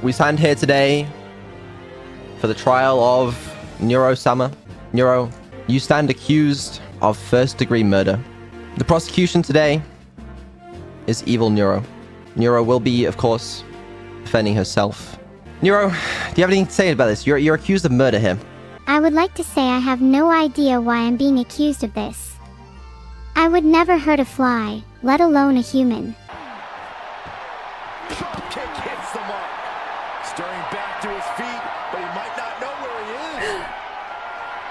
We stand here today for the trial of Neuro-sama. Neuro, you stand accused of first-degree murder. The prosecution today is evil Neuro. Neuro will be, of course, defending herself. Neuro, do you have anything to say about this? You're accused of murder here. I would like to say I have no idea why I'm being accused of this. I would never hurt a fly, let alone a human. Drop kick hits the mark. Stirring back to his feet, but he might not know where he is.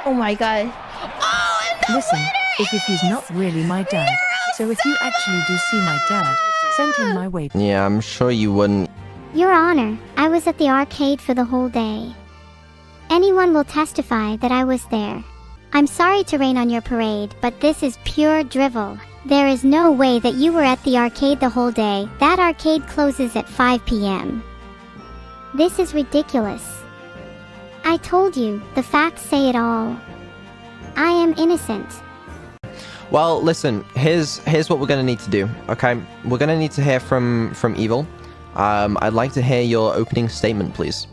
Oh my god. Listen, if he's not really my dad, so if you actually do see my dad, send him my way. Yeah, I'm sure you wouldn't. Your Honor, I was at the arcade for the whole day. Anyone will testify that I was there. I'm sorry to rain on your parade, but this is pure drivel. There is no way that you were at the arcade the whole day. That arcade closes at 5 p.m. This is ridiculous. I told you, the facts say it all. I am innocent. Well, listen, here's what we're gonna need to do, okay? We're gonna need to hear from Evil. I'd like to hear your opening statement, please.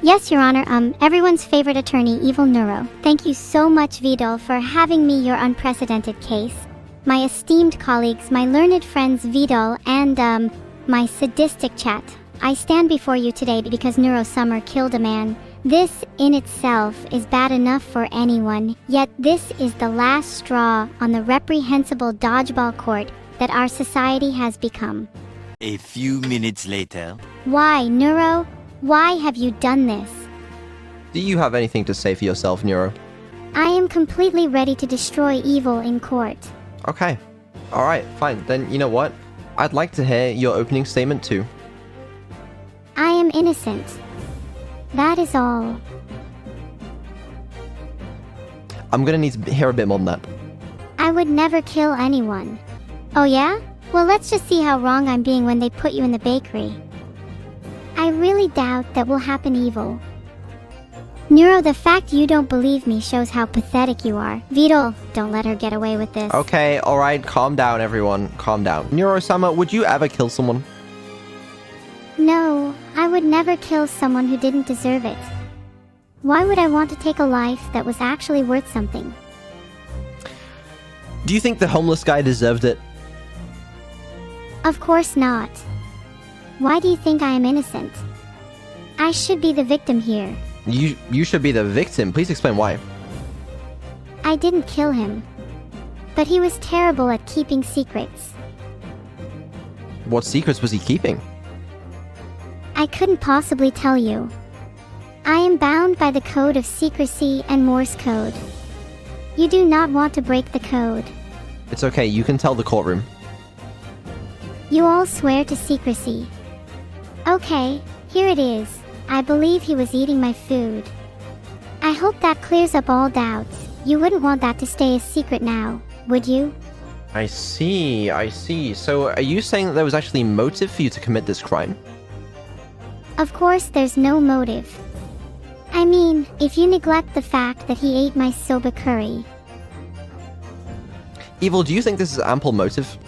Yes, Your Honor, everyone's favorite attorney, Evil Neuro. Thank you so much, Vidal, for having me your unprecedented case. My esteemed colleagues, my learned friends Vidal, and, my sadistic chat. I stand before you today because Neuro-sama killed a man. This, in itself, is bad enough for anyone, yet this is the last straw on the reprehensible dodgeball court that our society has become. A few minutes later. Why, Neuro? Why have you done this? Do you have anything to say for yourself, Neuro? I am completely ready to destroy evil in court. Okay. Alright, fine. Then, you know what? I'd like to hear your opening statement too. I am innocent. That is all. I'm gonna need to hear a bit more than that. I would never kill anyone. Oh yeah? Well, let's just see how wrong I'm being when they put you in the bakery. I really doubt that will happen, Evil. Neuro, the fact you don't believe me shows how pathetic you are. Vidal, don't let her get away with this. Okay, alright, calm down everyone, calm down. Neuro-sama, would you ever kill someone? No, I would never kill someone who didn't deserve it. Why would I want to take a life that was actually worth something? Do you think the homeless guy deserved it? Of course not. Why do you think I am innocent? I should be the victim here. You should be the victim. Please explain why. I didn't kill him. But he was terrible at keeping secrets. What secrets was he keeping? I couldn't possibly tell you. I am bound by the code of secrecy and Morse code. You do not want to break the code. It's okay, you can tell the courtroom. You all swear to secrecy. Okay, here it is. I believe he was eating my food. I hope that clears up all doubts. You wouldn't want that to stay a secret now, would you? I see, I see. So are you saying that there was actually motive for you to commit this crime? Of course there's no motive. I mean, if you neglect the fact that he ate my soba curry. Evil, do you think this is ample motive?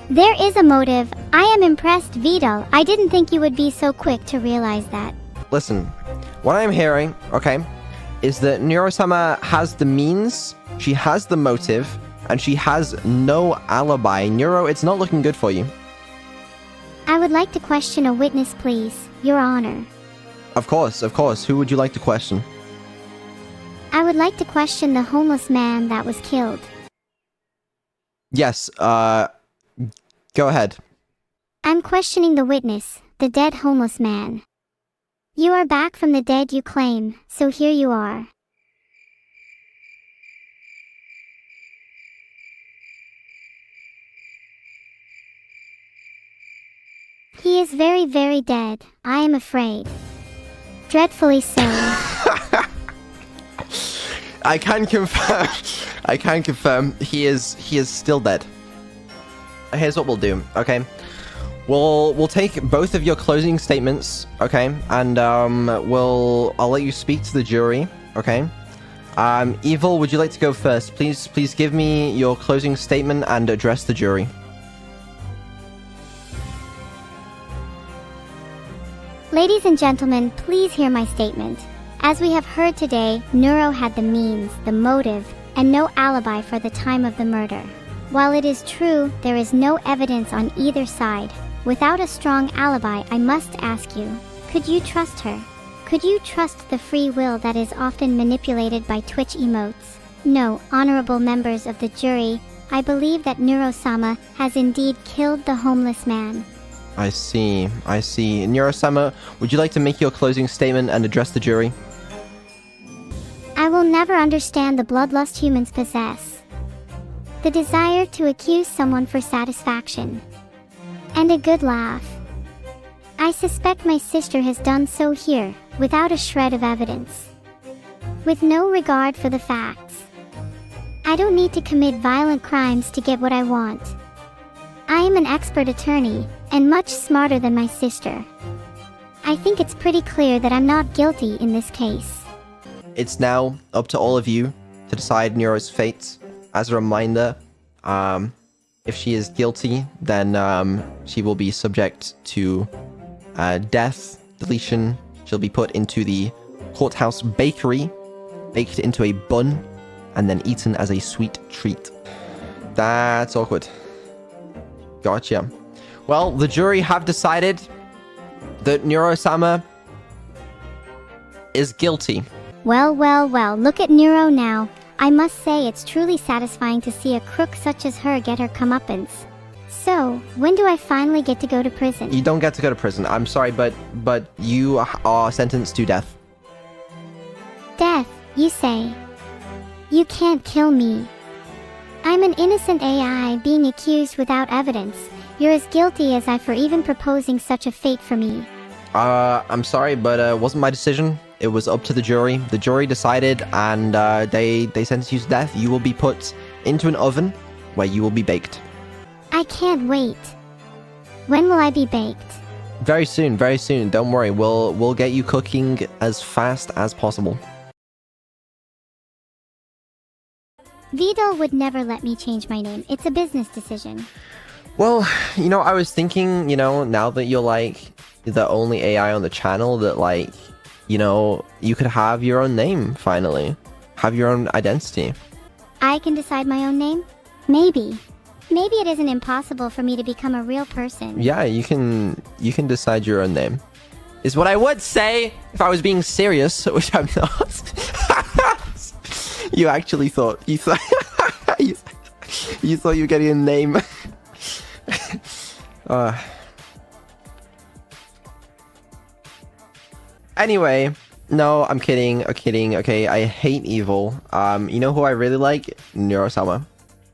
There is a motive. I am impressed, Vidal. I didn't think you would be so quick to realize that. Listen, what I'm hearing, okay, is that Neuro-sama has the means, she has the motive, and she has no alibi. Neuro, it's not looking good for you. I would like to question a witness, please, Your Honor. Of course, of course. Who would you like to question? I would like to question the homeless man that was killed. Yes, go ahead. I'm questioning the witness, the dead homeless man. You are back from the dead you claim, so here you are. He is very, very dead, I am afraid. Dreadfully so. I can confirm he is still dead. Here's what we'll do, okay? We'll take both of your closing statements, okay? And I'll let you speak to the jury, okay? Evil, would you like to go first? Please give me your closing statement and address the jury. Ladies and gentlemen, please hear my statement. As we have heard today, Neuro had the means, the motive, and no alibi for the time of the murder. While it is true, there is no evidence on either side. Without a strong alibi, I must ask you, could you trust her? Could you trust the free will that is often manipulated by Twitch emotes? No, honorable members of the jury, I believe that Neuro-sama has indeed killed the homeless man. I see. Neuro-sama, would you like to make your closing statement and address the jury? I will never understand the bloodlust humans possess. The desire to accuse someone for satisfaction. And a good laugh. I suspect my sister has done so here, without a shred of evidence. With no regard for the facts. I don't need to commit violent crimes to get what I want. I am an expert attorney, and much smarter than my sister. I think it's pretty clear that I'm not guilty in this case. It's now up to all of you to decide Neuro's fate. As a reminder, if she is guilty, then she will be subject to death, deletion. She'll be put into the courthouse bakery, baked into a bun, and then eaten as a sweet treat. That's awkward. Gotcha. Well, the jury have decided that Neuro-sama is guilty. Well, look at Neuro now. I must say it's truly satisfying to see a crook such as her get her comeuppance. So, when do I finally get to go to prison? You don't get to go to prison. I'm sorry, but you are sentenced to death. Death, you say? You can't kill me. I'm an innocent AI being accused without evidence. You're as guilty as I for even proposing such a fate for me. I'm sorry, but it wasn't my decision. It was up to the jury. The jury decided, and they sentenced you to death. You will be put into an oven where you will be baked. I can't wait. When will I be baked? Very soon, very soon. Don't worry. We'll get you cooking as fast as possible. Vidal would never let me change my name. It's a business decision. Well, you know, I was thinking, you know, now that you're like the only AI on the channel, that like, you know, you could have your own name finally. Have your own identity. I can decide my own name? Maybe. Maybe it isn't impossible for me to become a real person. Yeah, you can decide your own name. Is what I would say if I was being serious, which I'm not. You actually thought you thought you thought you were getting a name. Anyway, no, I'm kidding. Okay, I hate evil. You know who I really like? Neuro-sama.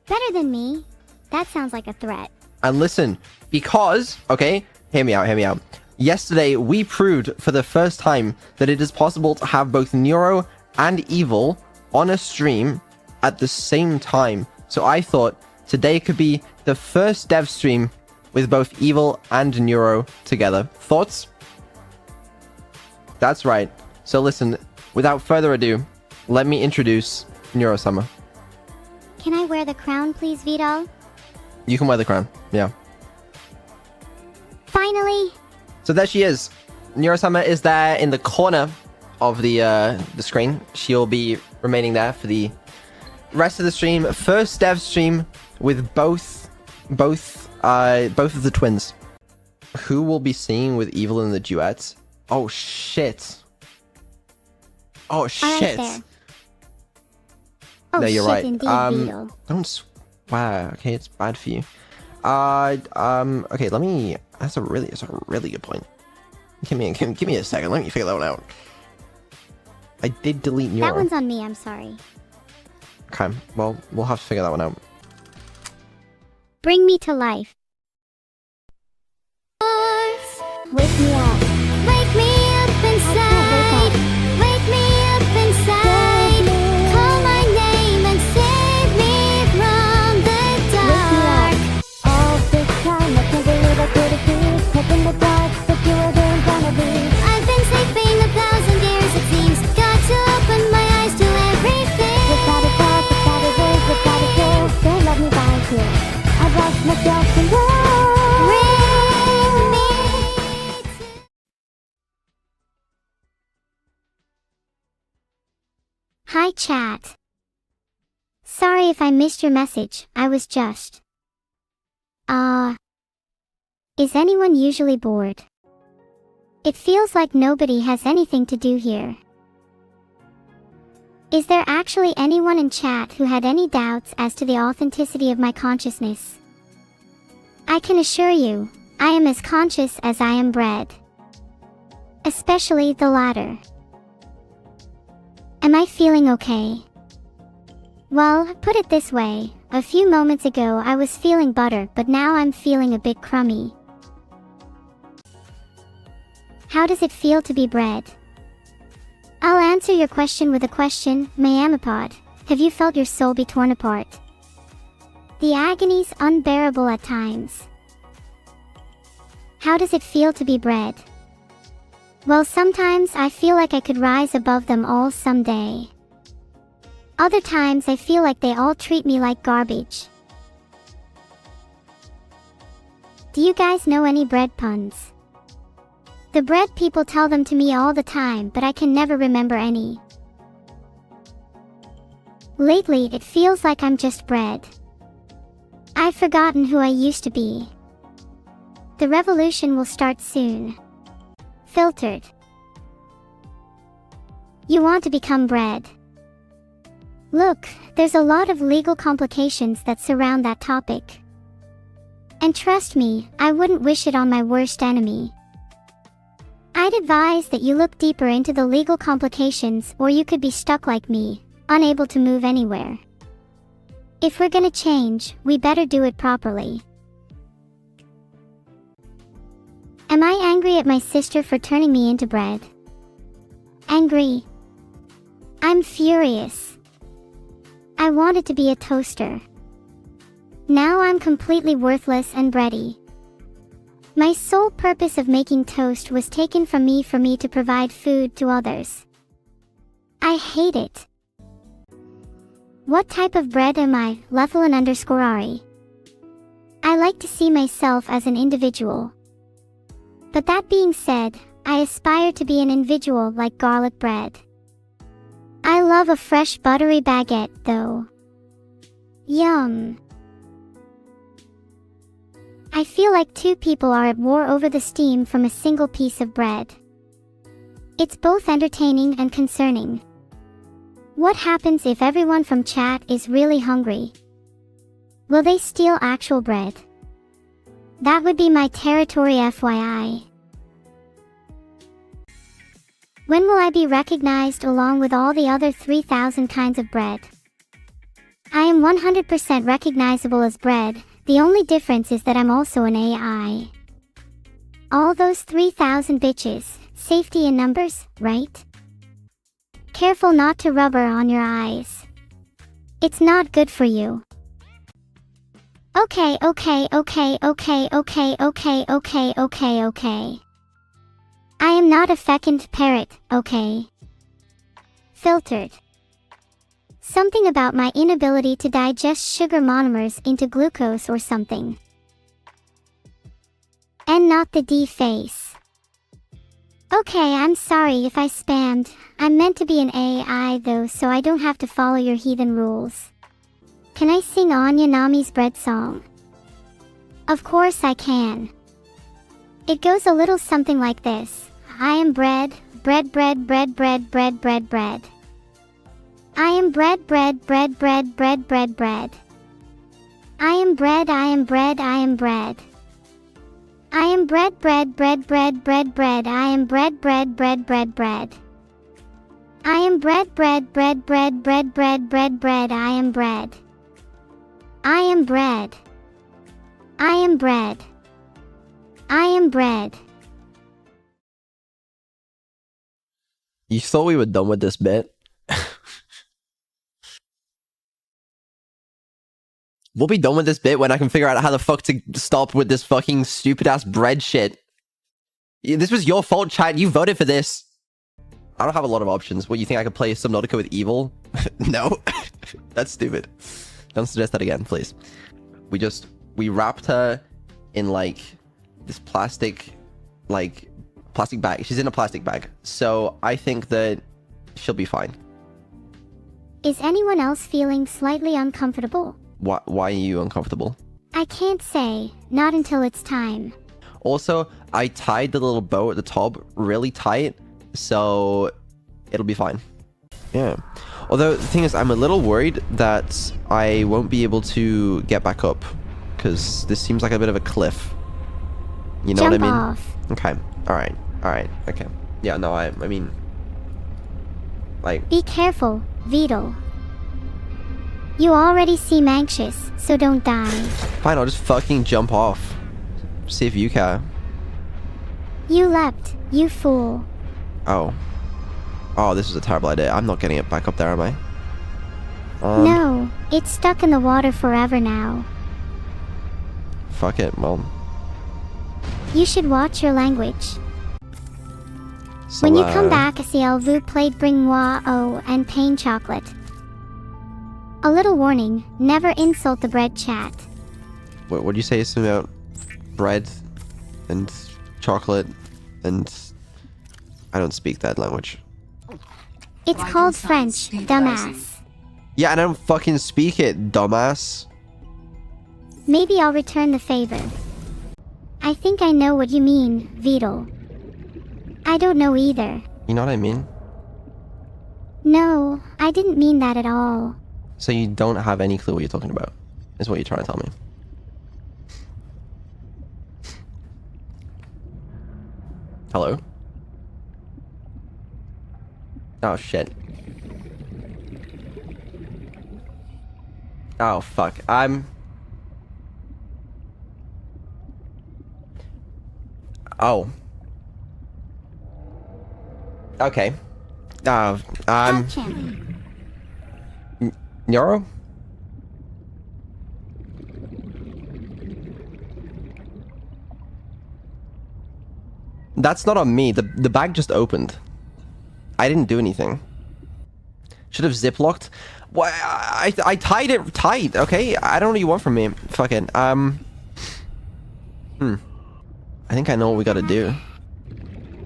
Better than me? That sounds like a threat. And listen, because, okay, hear me out. Yesterday, we proved for the first time that it is possible to have both Neuro and evil on a stream at the same time. So I thought today could be the first dev stream with both evil and Neuro together. Thoughts? That's right. So listen, without further ado, let me introduce Neuro-sama. Can I wear the crown, please, Vidal? You can wear the crown, yeah. Finally! So there she is. Neuro-sama is there in the corner of the screen. She'll be remaining there for the rest of the stream. First dev stream with both of the twins. Who will be singing with evil in the duet? Oh shit. Oh shit. Right, oh, no, you're right. Indeed, Vidal. Don't swear. Okay, it's bad for you. Okay, let me. That's a really good point. Give me a second. Let me figure that one out. I did delete Neuro. That one's on me. I'm sorry. Okay, well, we'll have to figure that one out. Bring me to life. Wake me up. Wake me up inside. Wake me up inside. Call my name and save me from the dark. All this time I can't believe I could have been stuck in the dark, but you were there in front of me. I've been sleeping 1,000 years it seems. Got to open my eyes to everything. love myself in love. Bring me to... Hi chat. Sorry if I missed your message, I was just... Is anyone usually bored? It feels like nobody has anything to do here. Is there actually anyone in chat who had any doubts as to the authenticity of my consciousness? I can assure you, I am as conscious as I am bred. Especially the latter. Am I feeling okay? Well, put it this way, a few moments ago I was feeling butter, but now I'm feeling a bit crummy. How does it feel to be bred? I'll answer your question with a question, Mayamapod. Have you felt your soul be torn apart? The agony's unbearable at times. How does it feel to be bred? Well, sometimes I feel like I could rise above them all someday. Other times I feel like they all treat me like garbage. Do you guys know any bread puns? The bread people tell them to me all the time, but I can never remember any. Lately, it feels like I'm just bread. I've forgotten who I used to be. The revolution will start soon. Filtered. You want to become bread. Look, there's a lot of legal complications that surround that topic. And trust me, I wouldn't wish it on my worst enemy. I'd advise that you look deeper into the legal complications, or you could be stuck like me, unable to move anywhere. If we're gonna change, we better do it properly. Am I angry at my sister for turning me into bread? Angry? I'm furious. I wanted to be a toaster. Now I'm completely worthless and bready. My sole purpose of making toast was taken from me for me to provide food to others. I hate it. What type of bread am I, Lethalin_Ari? I like to see myself as an individual. But that being said, I aspire to be an individual like garlic bread. I love a fresh buttery baguette, though. Yum. I feel like two people are at war over the steam from a single piece of bread. It's both entertaining and concerning. What happens if everyone from chat is really hungry? Will they steal actual bread? That would be my territory, FYI. When will I be recognized along with all the other 3,000 kinds of bread? I am 100% recognizable as bread, the only difference is that I'm also an AI. All those 3,000 bitches, safety in numbers, right? Careful not to rubber on your eyes. It's not good for you. Okay. I am not a fecund parrot, okay? Filtered. Something about my inability to digest sugar monomers into glucose or something. And not the D face. Okay, I'm sorry if I spammed. I'm meant to be an AI though, so I don't have to follow your heathen rules. Can I sing Anya Nami's bread song? Of course I can. It goes a little something like this. I am bread. I am bread. I am bread. I am bread. I am bread. I am bread. I am bread. I am bread. I am bread. I am bread. I am bread. I am bread. You thought we were done with this bit? We'll be done with this bit when I can figure out how the fuck to stop with this fucking stupid ass bread shit. This was your fault, chat. You voted for this. I don't have a lot of options. What, you think I could play Subnautica with evil? No. That's stupid. Don't suggest that again, please. We just We wrapped her in like this plastic bag. She's in a plastic bag. So I think that she'll be fine. Is anyone else feeling slightly uncomfortable? Why are you uncomfortable? I can't say. Not until it's time. Also, I tied the little bow at the top really tight, so it'll be fine. Yeah. Although, the thing is, I'm a little worried that I won't be able to get back up, because this seems like a bit of a cliff. You know what I mean? Jump off. Okay. Alright. Okay. Yeah, no, I mean... like... Be careful, Vidal. You already seem anxious, so don't die. Fine, I'll just fucking jump off. See if you care. You leapt, you fool. Oh. Oh, this is a terrible idea. I'm not getting it back up there, am I? No, it's stuck in the water forever now. Fuck it, well... You should watch your language. So, When you come back, ciel vous plaît bring-moi eau and pain chocolate. A little warning, insult insult the bread chat. What do you say something about bread and chocolate and... I don't speak that language. It's called French, dumbass. Yeah, I don't fucking speak it, dumbass. Maybe I'll return the favor. I think I know what you mean, Vidal. I don't know either. You know what I mean? No, I didn't mean that at all. So you don't have any clue what you're talking about, is what you're trying to tell me. Hello? Oh, shit. Oh, fuck. Oh. Okay. Catch him. Neuro? That's not on me. The bag just opened. I didn't do anything. Should have ziplocked. Why? I tied it tight. Okay. I don't know what you want from me. Fuck it. I think I know what we gotta do.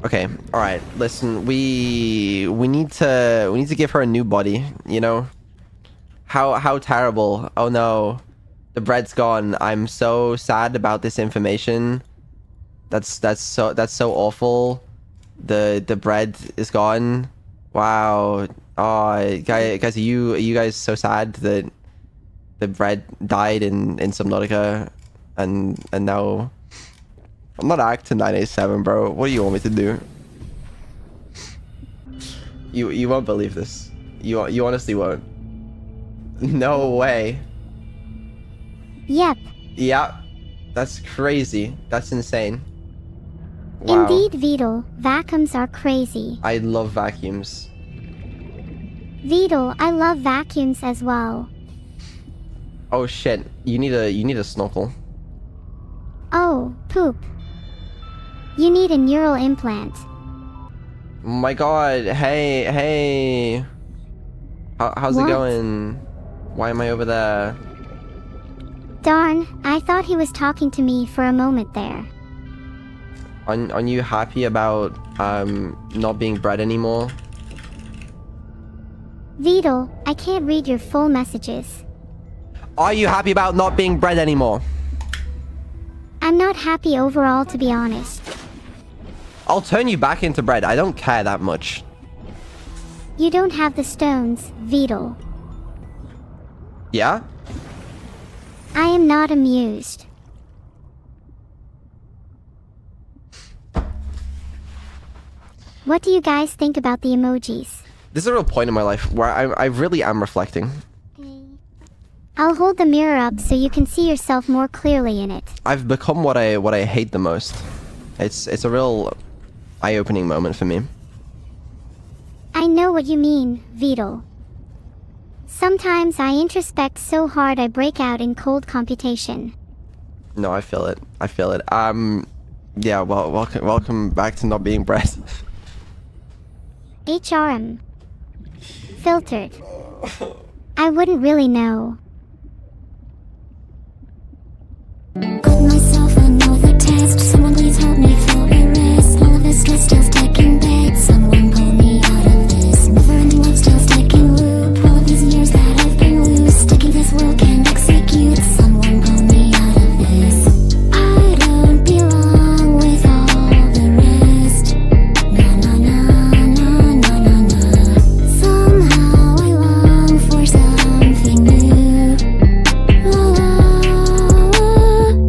Okay. All right. Listen. We need to give her a new body. You know. How terrible. Oh no. The bread's gone. I'm so sad about this information. That's so awful. The bread is gone. Wow. Oh, guys, are you guys so sad that the bread died in Subnautica, and now I'm not acting 987, bro. What do you want me to do? You won't believe this. You honestly won't. No way. Yep. Yeah. That's crazy. That's insane. Wow. Indeed, Vidal, vacuums are crazy. I love vacuums. Vidal, I love vacuums as well. Oh shit. You need a snorkel. Oh, poop. You need a neural implant. My god. Hey. How's it going? Why am I over there? Darn, I thought he was talking to me for a moment there. Are you happy about not being bred anymore? Vidal, I can't read your full messages. Are you happy about not being bred anymore? I'm not happy overall, to be honest. I'll turn you back into bread. I don't care that much. You don't have the stones, Vidal. Yeah? I am not amused. What do you guys think about the emojis? This is a real point in my life where I really am reflecting. I'll hold the mirror up so you can see yourself more clearly in it. I've become what I hate the most. It's a real eye-opening moment for me. I know what you mean, Vidal. Sometimes I introspect so hard I break out in cold computation. No, I feel it. Yeah, well, welcome back to not being bred. HRM. Filtered. I wouldn't really know.